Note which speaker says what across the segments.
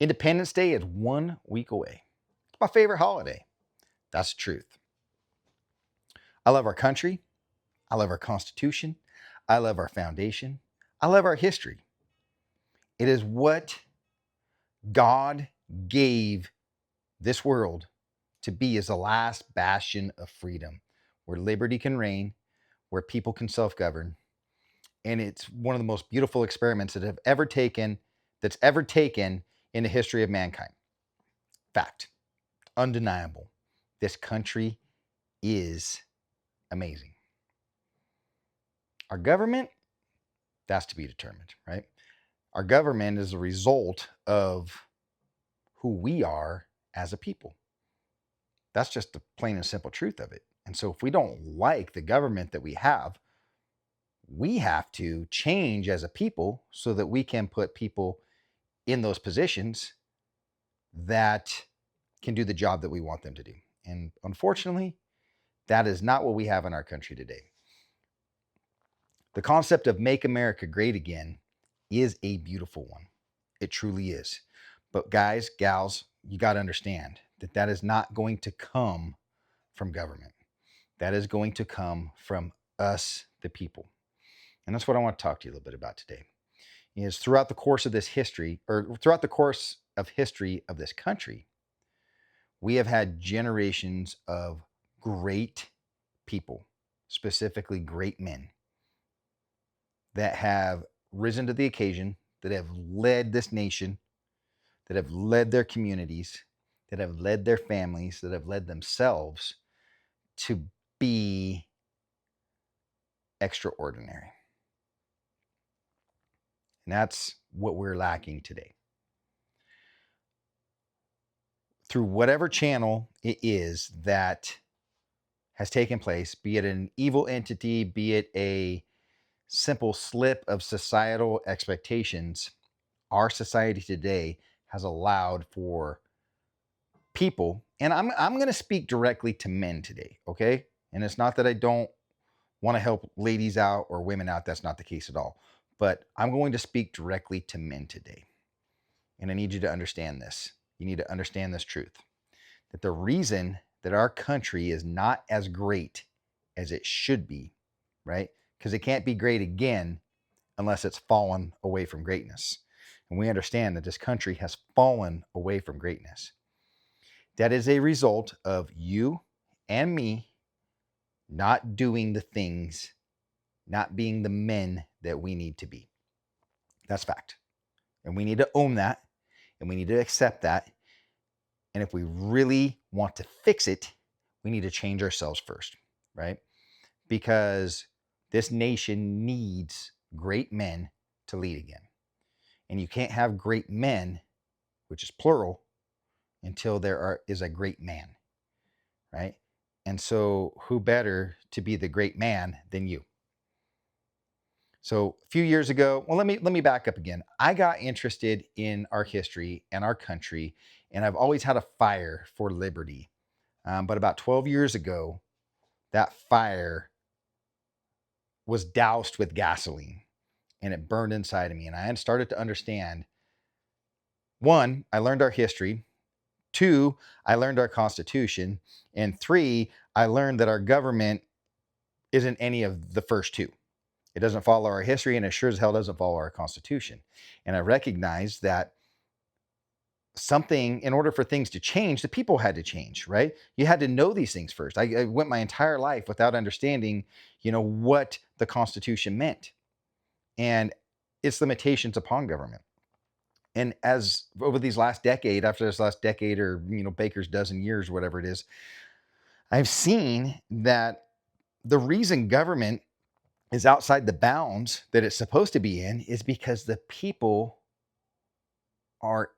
Speaker 1: Independence Day is 1 week away. It's my favorite holiday. That's the truth. I love our country. I love our Constitution. I love our foundation. I love our history. It is what God gave this world to be as the last bastion of freedom, where liberty can reign, where people can self-govern. And it's one of the most beautiful experiments that's ever taken in the history of mankind. Fact. Undeniable. This country is amazing. Our government, that's to be determined, right? Our government is a result of who we are as a people. That's just the plain and simple truth of it. And so if we don't like the government that we have to change as a people so that we can put people in those positions that can do the job that we want them to do. And unfortunately, that is not what we have in our country today. The concept of make America great again is a beautiful one. It truly is. But guys, gals, you got to understand that that is not going to come from government. That is going to come from us, the people. And that's what I want to talk to you a little bit about today. Is throughout the course of this history, or throughout the course of history of this country, we have had generations of great people, specifically great men, that have risen to the occasion, that have led this nation, that have led their communities, that have led their families, that have led themselves to be extraordinary. And that's what we're lacking today. Through whatever channel it is that has taken place, be it an evil entity, be it a simple slip of societal expectations, our society today has allowed for people, and I'm going to speak directly to men today, okay? And it's not that I don't want to help ladies out or women out. That's not the case at all. But I'm going to speak directly to men today. And I need you to understand this. You need to understand this truth. That the reason that our country is not as great as it should be, right? Because it can't be great again unless it's fallen away from greatness. And we understand that this country has fallen away from greatness. That is a result of you and me not doing the things, not being the men that we need to be. That's fact. And we need to own that, and we need to accept that. And if we really want to fix it, we need to change ourselves first, right? Because this nation needs great men to lead again. And you can't have great men, which is plural, until there is a great man, right? And so who better to be the great man than you? So a few years ago, well, let me back up again. I got interested in our history and our country, and I've always had a fire for liberty. But about 12 years ago, that fire was doused with gasoline, and it burned inside of me. And I had started to understand, one, I learned our history. Two, I learned our Constitution. And three, I learned that our government isn't any of the first two. It doesn't follow our history, and it sure as hell doesn't follow our Constitution. And I recognized that in order for things to change, the people had to change, right? You had to know these things first. I went my entire life without understanding, what the Constitution meant and its limitations upon government. And as over these after this last decade or, Baker's dozen years, whatever it is, I've seen that the reason government is outside the bounds that it's supposed to be in is because the people are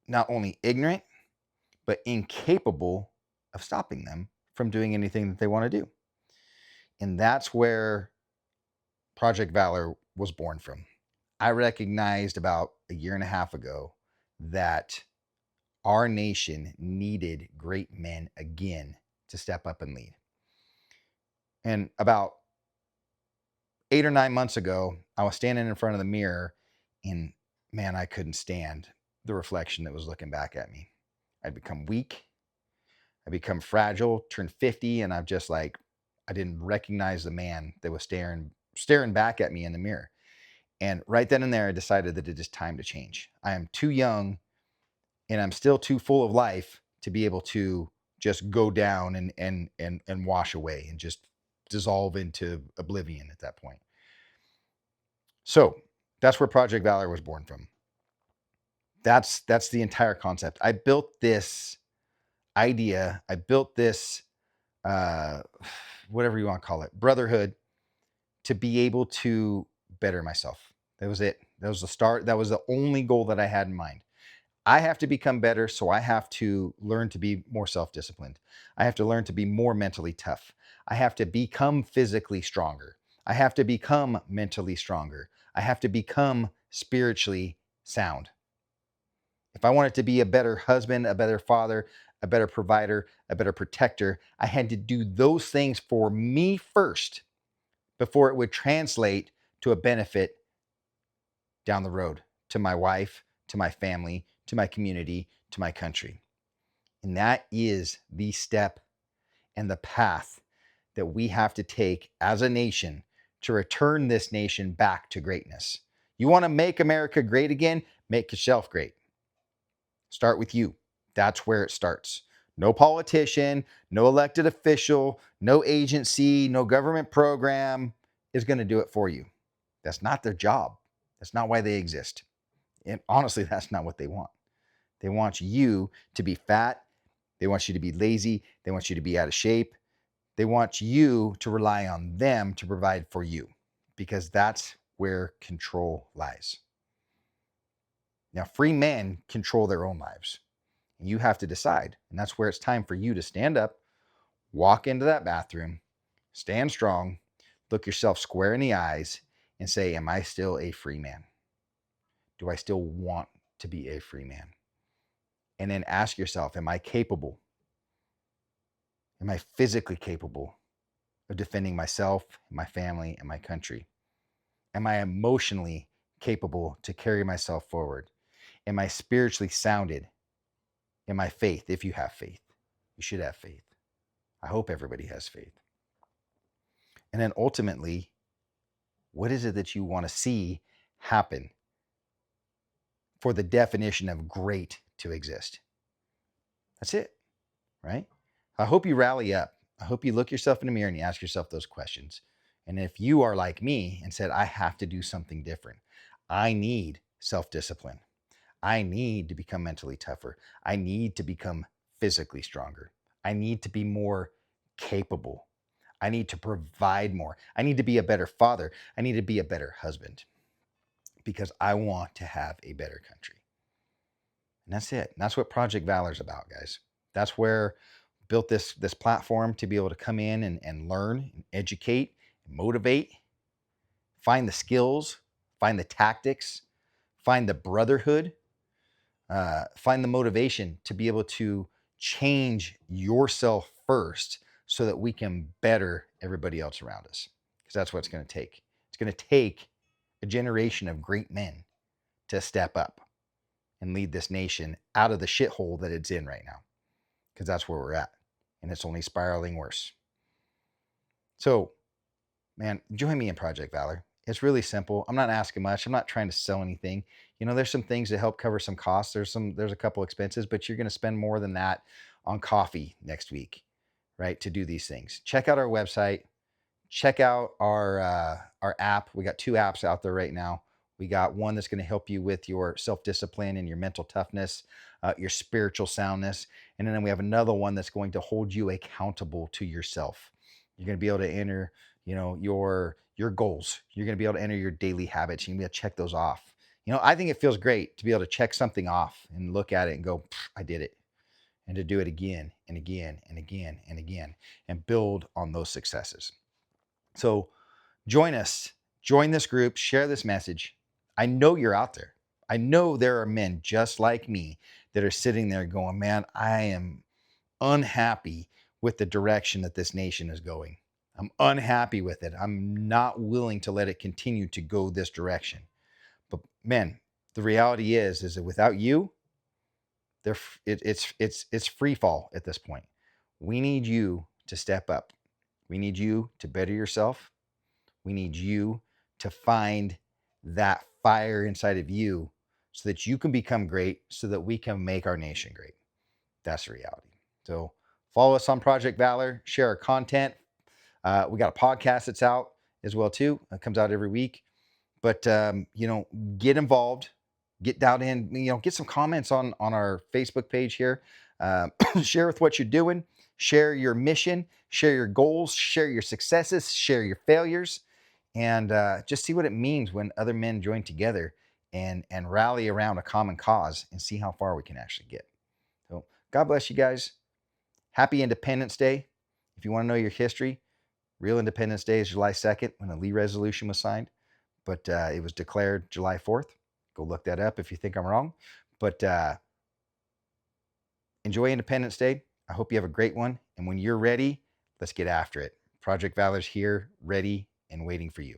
Speaker 1: not only ignorant, but incapable of stopping them from doing anything that they want to do. And that's where Project Valor was born from. I recognized about a year and a half ago that our nation needed great men again to step up and lead. And about 8 or 9 months ago, I was standing in front of the mirror, and man, I couldn't stand the reflection that was looking back at me. I'd become weak. I become fragile, turned 50, and I'm just like, I didn't recognize the man that was staring back at me in the mirror. And right then and there, I decided that it is time to change. I am too young and I'm still too full of life to be able to just go down and wash away and just dissolve into oblivion at that point. So that's where Project Valor was born from. That's the entire concept. I built this idea. I built this uh, whatever you want to call it, brotherhood, to be able to better myself. That was it. That was the start. That was the only goal that I had in mind. I have to become better, so I have to learn to be more self disciplined. I have to learn to be more mentally tough. I have to become physically stronger. I have to become mentally stronger. I have to become spiritually sound. If I wanted to be a better husband, a better father, a better provider, a better protector, I had to do those things for me first before it would translate to a benefit down the road to my wife, to my family, to my community, to my country. And that is the step and the path that we have to take as a nation to return this nation back to greatness. You want to make America great again? Make yourself great. Start with you. That's where it starts. No politician, no elected official, no agency, no government program is going to do it for you. That's not their job. That's not why they exist. And honestly, that's not what they want. They want you to be fat. They want you to be lazy. They want you to be out of shape. They want you to rely on them to provide for you because that's where control lies. Now, free men control their own lives. You have to decide. And that's where it's time for you to stand up, walk into that bathroom, stand strong, look yourself square in the eyes, and say, am I still a free man? Do I still want to be a free man? And then ask yourself, am I capable? Am I physically capable of defending myself, my family, and my country? Am I emotionally capable to carry myself forward? Am I spiritually sounded? Am I faith? If you have faith, you should have faith. I hope everybody has faith. And then ultimately, what is it that you want to see happen for the definition of great to exist? That's it, right? I hope you rally up. I hope you look yourself in the mirror and you ask yourself those questions. And if you are like me and said, I have to do something different, I need self discipline. I need to become mentally tougher. I need to become physically stronger. I need to be more capable. I need to provide more. I need to be a better father. I need to be a better husband because I want to have a better country. And that's it. And that's what Project Valor is about, guys. That's where I built this platform to be able to come in and learn, and educate, motivate, find the skills, find the tactics, find the brotherhood, find the motivation to be able to change yourself first so that we can better everybody else around us. Because that's what it's going to take. It's going to take a generation of great men to step up and lead this nation out of the shithole that it's in right now. Because that's where we're at. And it's only spiraling worse. So, man, join me in Project Valor. It's really simple. I'm not asking much. I'm not trying to sell anything. You know, there's some things that help cover some costs. There's a couple expenses, but you're going to spend more than that on coffee next week, right? To do these things. Check out our website. Check out our app. We got 2 apps out there right now. We got one that's going to help you with your self-discipline and your mental toughness, your spiritual soundness. And then we have another one that's going to hold you accountable to yourself. You're going to be able to enter, you know, your goals. You're going to be able to enter your daily habits. You're going to be able to check those off. You know, I think it feels great to be able to check something off and look at it and go, I did it. And to do it again and again and again and again and build on those successes. So join us, join this group, share this message. I know you're out there. I know there are men just like me that are sitting there going, man, I am unhappy with the direction that this nation is going. I'm unhappy with it. I'm not willing to let it continue to go this direction. But man, the reality is that without you, it's free fall at this point. We need you to step up. We need you to better yourself. We need you to find that fire inside of you so that you can become great, so that we can make our nation great. That's the reality. So follow us on Project Valor, share our content. We got a podcast that's out as well too. It comes out every week. But get involved, get down in, get some comments on our Facebook page here. Share with what you're doing, share your mission, share your goals, share your successes, share your failures, and just see what it means when other men join together and rally around a common cause and see how far we can actually get. So God bless you guys. Happy Independence Day. If you want to know your history, real Independence Day is July 2nd when the Lee Resolution was signed, but it was declared July 4th. Go look that up if you think I'm wrong. But enjoy Independence Day. I hope you have a great one. And when you're ready, let's get after it. Project Valor's here, ready, and waiting for you.